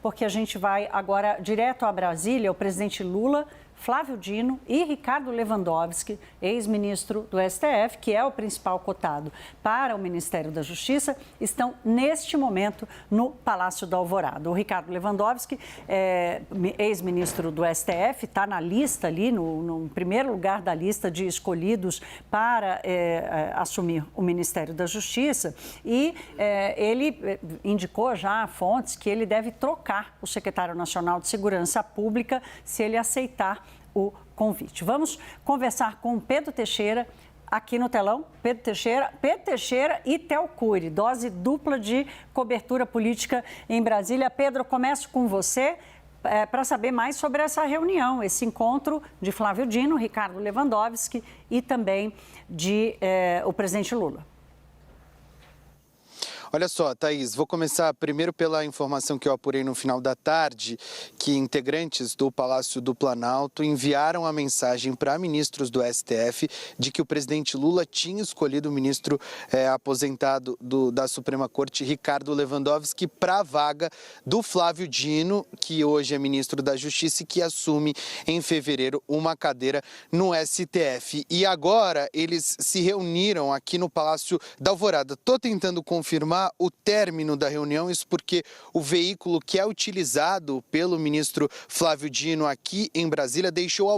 porque a gente vai agora direto a Brasília. O presidente Lula, Flávio Dino e Ricardo Lewandowski, ex-ministro do STF, que é o principal cotado para o Ministério da Justiça, estão neste momento no Palácio da Alvorada. O Ricardo Lewandowski, ex-ministro do STF, está na lista ali, no primeiro lugar da lista de escolhidos para assumir o Ministério da Justiça, e ele indicou já a fontes que ele deve trocar o secretário nacional de Segurança Pública se ele aceitar o convite. Vamos conversar com Pedro Teixeira aqui no telão. Pedro Teixeira e Théo Cury, dose dupla de cobertura política em Brasília. Pedro, começo com você para saber mais sobre essa reunião, esse encontro de Flávio Dino, Ricardo Lewandowski e também de o presidente Lula. Olha só, Thaís, vou começar primeiro pela informação que eu apurei no final da tarde, que integrantes do Palácio do Planalto enviaram a mensagem para ministros do STF de que o presidente Lula tinha escolhido o ministro aposentado da Suprema Corte, Ricardo Lewandowski, para a vaga do Flávio Dino, que hoje é ministro da Justiça e que assume em fevereiro uma cadeira no STF. E agora eles se reuniram aqui no Palácio da Alvorada. Estou tentando confirmar o término da reunião, isso porque o veículo que é utilizado pelo ministro Flávio Dino aqui em Brasília deixou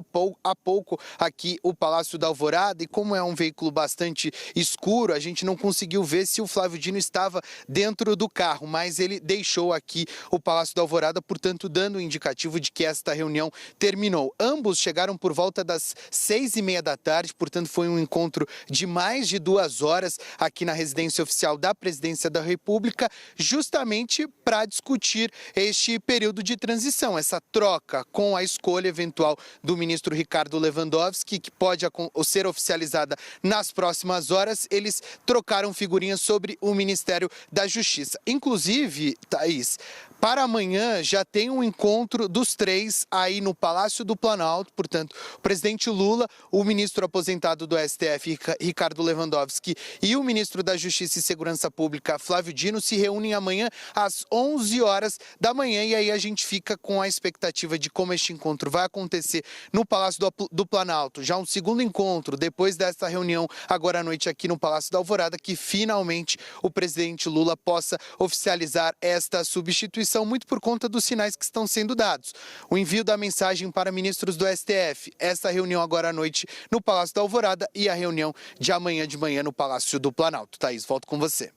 há pouco aqui o Palácio da Alvorada, e como é um veículo bastante escuro, a gente não conseguiu ver se o Flávio Dino estava dentro do carro, mas ele deixou aqui o Palácio da Alvorada, portanto dando o indicativo de que esta reunião terminou. Ambos chegaram por volta das 6h30 da tarde, portanto foi um encontro de mais de 2 horas aqui na residência oficial da Presidência da República, justamente para discutir este período de transição, essa troca com a escolha eventual do ministro Ricardo Lewandowski, que pode ser oficializada nas próximas horas. Eles trocaram figurinhas sobre o Ministério da Justiça. Inclusive, Thaís, para amanhã já tem um encontro dos três aí no Palácio do Planalto, portanto, o presidente Lula, o ministro aposentado do STF, Ricardo Lewandowski, e o ministro da Justiça e Segurança Pública, Flávio Dino, se reúnem amanhã às 11 horas da manhã, e aí a gente fica com a expectativa de como este encontro vai acontecer no Palácio do Planalto. Já um segundo encontro depois dessa reunião agora à noite aqui no Palácio da Alvorada, que finalmente o presidente Lula possa oficializar esta substituição, muito por conta dos sinais que estão sendo dados. O envio da mensagem para ministros do STF, essa reunião agora à noite no Palácio da Alvorada e a reunião de amanhã de manhã no Palácio do Planalto. Thaís, volto com você.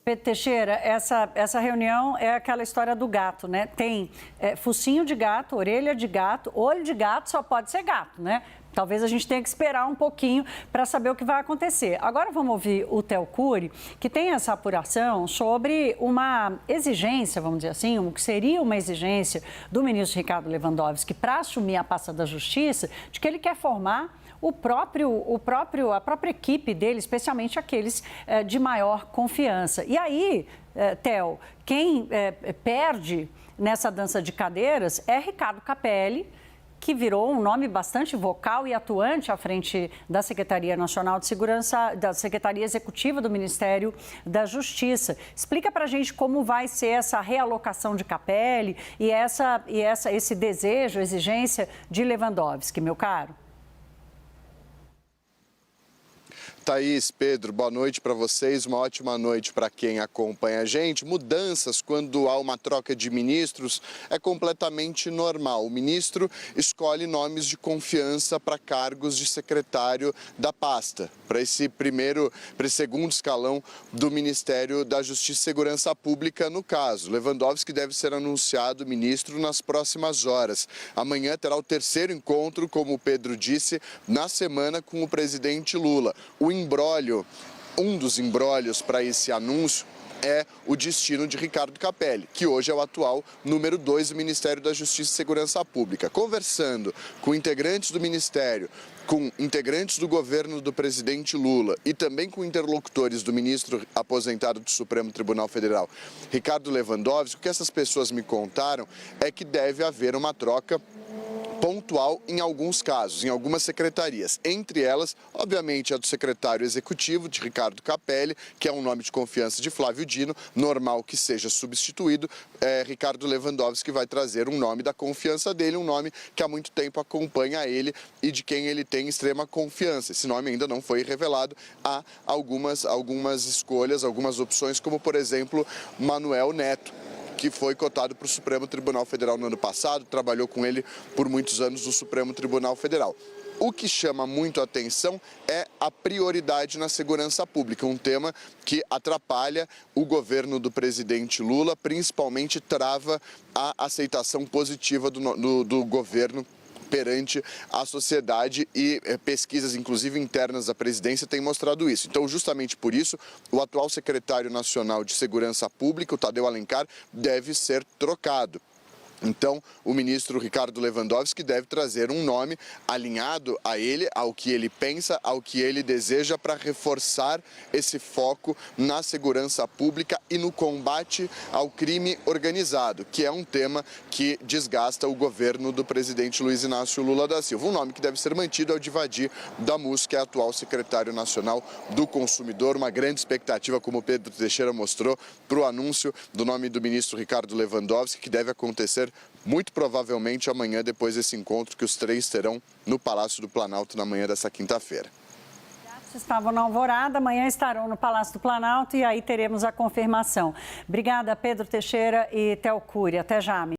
Pedro Teixeira, essa reunião é aquela história do gato, né? Tem focinho de gato, orelha de gato, olho de gato, só pode ser gato, né? Talvez a gente tenha que esperar um pouquinho para saber o que vai acontecer. Agora vamos ouvir o Théo Cury, que tem essa apuração sobre uma exigência, vamos dizer assim, o que seria uma exigência do ministro Ricardo Lewandowski para assumir a pasta da Justiça, de que ele quer formar a própria equipe dele, especialmente aqueles de maior confiança. E aí, Théo, quem perde nessa dança de cadeiras é Ricardo Capelli, que virou um nome bastante vocal e atuante à frente da Secretaria Nacional de Segurança, da Secretaria Executiva do Ministério da Justiça. Explica para a gente como vai ser essa realocação de Capelli e esse desejo, exigência de Lewandowski, meu caro. Thaís, Pedro, boa noite para vocês, uma ótima noite para quem acompanha a gente. Mudanças quando há uma troca de ministros é completamente normal. O ministro escolhe nomes de confiança para cargos de secretário da pasta, para esse segundo escalão do Ministério da Justiça e Segurança Pública, no caso. Lewandowski deve ser anunciado ministro nas próximas horas. Amanhã terá o terceiro encontro, como o Pedro disse, na semana com o presidente Lula. Um dos embrólios para esse anúncio é o destino de Ricardo Capelli, que hoje é o atual número 2 do Ministério da Justiça e Segurança Pública. Conversando com integrantes do Ministério, com integrantes do governo do presidente Lula e também com interlocutores do ministro aposentado do Supremo Tribunal Federal, Ricardo Lewandowski, o que essas pessoas me contaram é que deve haver uma troca pontual em alguns casos, em algumas secretarias. Entre elas, obviamente, a do secretário executivo, de Ricardo Capelli, que é um nome de confiança de Flávio Dino, normal que seja substituído. Ricardo Lewandowski vai trazer um nome da confiança dele, um nome que há muito tempo acompanha ele e de quem ele tem extrema confiança. Esse nome ainda não foi revelado. Há algumas escolhas, algumas opções, como, por exemplo, Manuel Neto, que foi cotado para o Supremo Tribunal Federal no ano passado, trabalhou com ele por muitos anos no Supremo Tribunal Federal. O que chama muito a atenção é a prioridade na segurança pública, um tema que atrapalha o governo do presidente Lula, principalmente trava a aceitação positiva do governo perante a sociedade e pesquisas, inclusive internas da presidência, têm mostrado isso. Então, justamente por isso, o atual secretário nacional de Segurança Pública, o Tadeu Alencar, deve ser trocado. Então, o ministro Ricardo Lewandowski deve trazer um nome alinhado a ele, ao que ele pensa, ao que ele deseja, para reforçar esse foco na segurança pública e no combate ao crime organizado, que é um tema que desgasta o governo do presidente Luiz Inácio Lula da Silva. Um nome que deve ser mantido é o de Vadir Damus, que é atual secretário nacional do consumidor. Uma grande expectativa, como o Pedro Teixeira mostrou, para o anúncio do nome do ministro Ricardo Lewandowski, que deve acontecer muito provavelmente amanhã, depois desse encontro que os três terão no Palácio do Planalto na manhã dessa quinta-feira. Estavam na Alvorada, amanhã estarão no Palácio do Planalto e aí teremos a confirmação. Obrigada, Pedro Teixeira e Théo Cury. Até já,